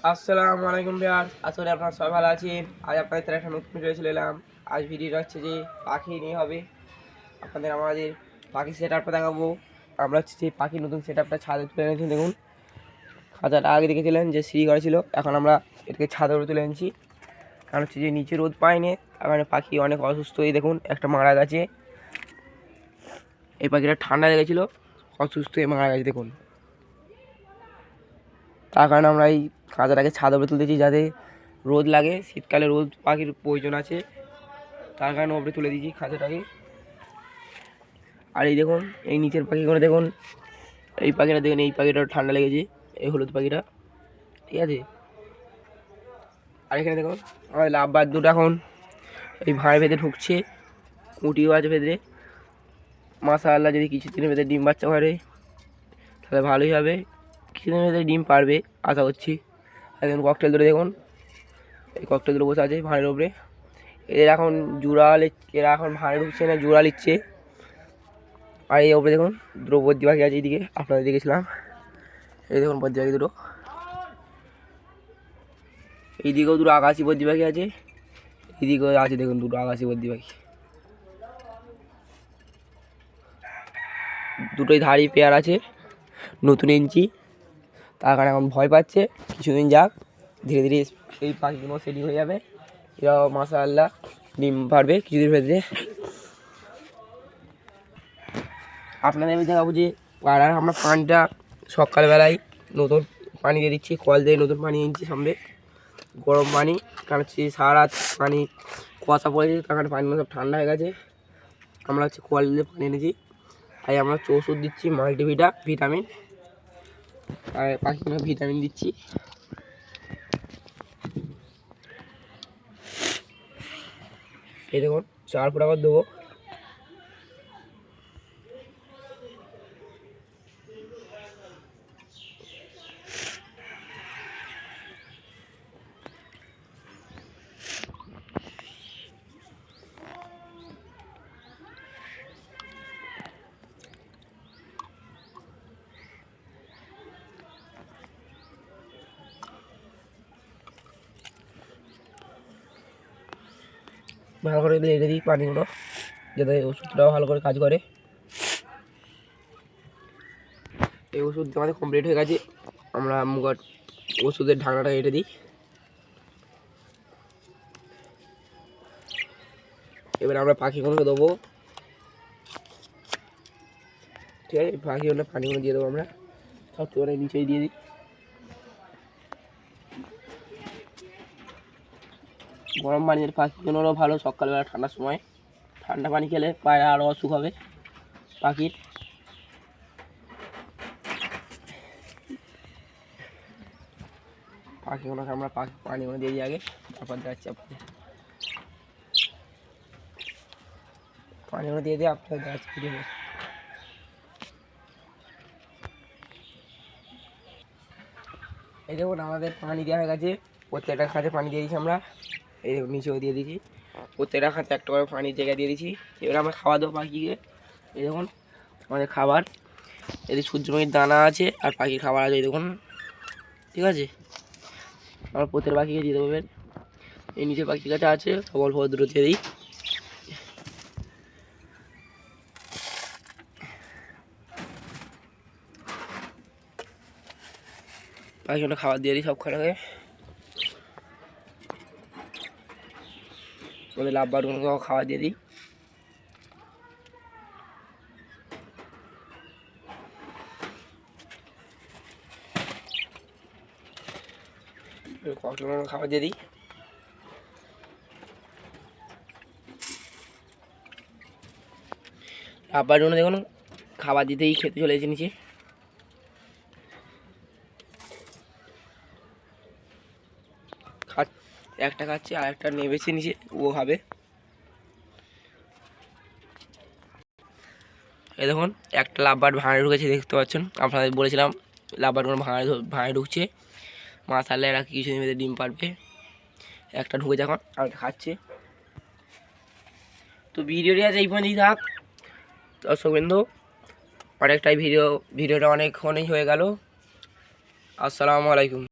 আসসালামু আলাইকুম বিয়ার, আসলে আপনারা সবাই ভালো আছেন। আজ আপনাদের একটা নতুন ভিডিও চলে এলাম। আজ ভিডিওটা হচ্ছে যে পাখি নিয়ে হবে। আমাদের পাখি সেট আপটা দেখাবো। আমরা হচ্ছে যে পাখির নতুন সেট আপটা ছাদে তুলে এনেছি। দেখুন, খাঁচাটা আগে দেখেছিলেন যে সিঁড়ি করা ছিল, এখন আমরা এটাকে ছাদের উপরে তুলে এনেছি। কারণ হচ্ছে যে নিচে রোদ পায়নি, কারণে পাখি অনেক অসুস্থ। এই দেখুন, একটা মারা গেছে। এই পাখিটা ঠান্ডা লেগেছিলো, অসুস্থ হয়ে মারা গেছে। দেখুন, তার কারণে আমরা এই খাঁচাটাকে ছাদ উপরে তুলতেছি, যাতে রোদ লাগে। শীতকালে রোদ পাখির প্রয়োজন আছে, তার কারণে উপরে তুলে দিয়েছি খাঁচাটাকে। আর এই দেখুন, এই নিচের পাখিগুলো দেখুন, এই পাখিটা দেখুন, এই পাখিটা ঠান্ডা লেগেছে, এই হলুদ পাখিটা, ঠিক আছে। আর এখানে দেখুন আমাদের লাভবার দুটো এখন এই ভাঁড় ভেতরে ঢুকছে, কুটিও আছে ভেতরে। মাশাআল্লাহ, যদি কিছুদিনের ভেতরে ডিম বাচ্চা করে তাহলে ভালোই হবে। কিছুদিনের ভেতরে ডিম পারবে আশা করছি। আর দেখুন ককটেল দুটো দেখুন, এই ককটেল দুটো বসে আছে ভাঁড়ের উপরে। এদের এখন এরা এখন ভাঁড়ে ঢুকছে না, জোড়া নিচ্ছে। আর এই উপরে দেখুন দুটো বদ্রি পাখি আছে, এইদিকে আপনাদের দেখেছিলাম। এই দেখুন বদ্রি পাখি দুটো, এইদিকেও দুটো আকাশি বদ্রি পাখি আছে, এইদিকেও আছে দেখুন দুটো আকাশি বদ্রি পাখি। দুটোই ধাড়ি পেয়ার আছে, নতুন ইঞ্চি। তার কারণে এখন ভয় পাচ্ছে। কিছুদিন যাক, ধীরে ধীরে এই পাখিগুলো সেটিং হয়ে যাবে। এরাও মাশাআল্লাহ ডিম পারবে কিছুদিন ভেতরে। আপনাদের আমি দেখাবো যে আর আমরা পানিটা সকালবেলায় নতুন পানি দিয়ে দিচ্ছি, কল দিয়ে নতুন পানি এনেছি সামনে, গরম পানি। কারণ হচ্ছে সারা রাত পানি কুয়াশা পড়েছে, তার কারণে পানিগুলো সব ঠান্ডা হয়ে গেছে। আমরা হচ্ছে কল দিয়ে পানি এনেছি, তাই আমরা হচ্ছে ওষুধ দিচ্ছি, ভিটামিন। আর পাখিগুলো ভিটামিন দিচ্ছি। এই দেখুন 4 ফুট আবার দেবো। ভালো করে রেখে দিই পানিগুলো, যাতে ওষুধটাও ভালো করে কাজ করে। এই ওষুধ আমাদের কমপ্লিট হয়ে গেছে। আমরা ওষুধের ঢাকনাটা কেটে দিই। এবার আমরা পাখিগুলোকে দেবো, ঠিক আছে। পাখিগুলো পানিগুলো দিয়ে দেবো আমরা, সব করে নিচেই দিয়ে দিই। গরম পানির পাখিগুলোরও ভালো, সকালবেলা ঠান্ডার সময় ঠান্ডা পানি খেলে পায়ে আরও অসুখ হবে পাখির। পাখিগুলোকে আমরা পানিগুলো দিয়ে দিই আগে, তারপর যাচ্ছি আপনাদের পানিগুলো দিয়ে দিই, আপনাদের যাচ্ছি দিয়ে। এই দেখুন আমাদের পানি দেওয়া হয়ে গেছে, প্রত্যেকটা খাঁচে পানি দিয়ে দিয়েছি আমরা। এই দেখুন নিচেও দিয়ে দিয়েছি, প্রত্যেকটা খাঁচে একটা করে পানির জায়গা দিয়ে দিয়েছি। এবার আমরা খাওয়া দেবো পাখিকে। এই দেখুন আমাদের খাবার, এদিকে সূর্যমুখীর দানা আছে আর পাখির খাবার আছে, এই দেখুন, ঠিক আছে। আমরা প্রত্যেক পাখিকে দিয়ে দেবো। এই নিচে পাখির কাছে আছে, অল্প দূরে দিয়ে দিই। পাখিগুলো খাবার দিয়ে দিই সবখানে। আমাদের লাভবারগুলোকেও খাবার দিয়ে দিই। খাবার দিয়ে দিই। লাভবার জন্য দেখুন খাবার দিতেই খেতে চলে এসে নিচে। একটা খাচ্ছে আর একটা নেবেছে নিচে, ও খাবে। এই দেখুন একটা লাভবার ভাঁড়ে ঢুকেছে, দেখতে পাচ্ছেন। আপনাদের বলেছিলাম লাভবারগুলো ভাঁড়ে ঢুকছে। মাশাআল্লাহ, এরা কিছুদিন মধ্যে ডিম পারবে। একটা ঢুকেছে এখন, আর খাচ্ছে। তো ভিডিওটি আজ এই পর্যন্তই থাক দর্শক বিন্দু। অনেকটাই ভিডিওটা অনেকক্ষণই হয়ে গেল। আসসালামু আলাইকুম।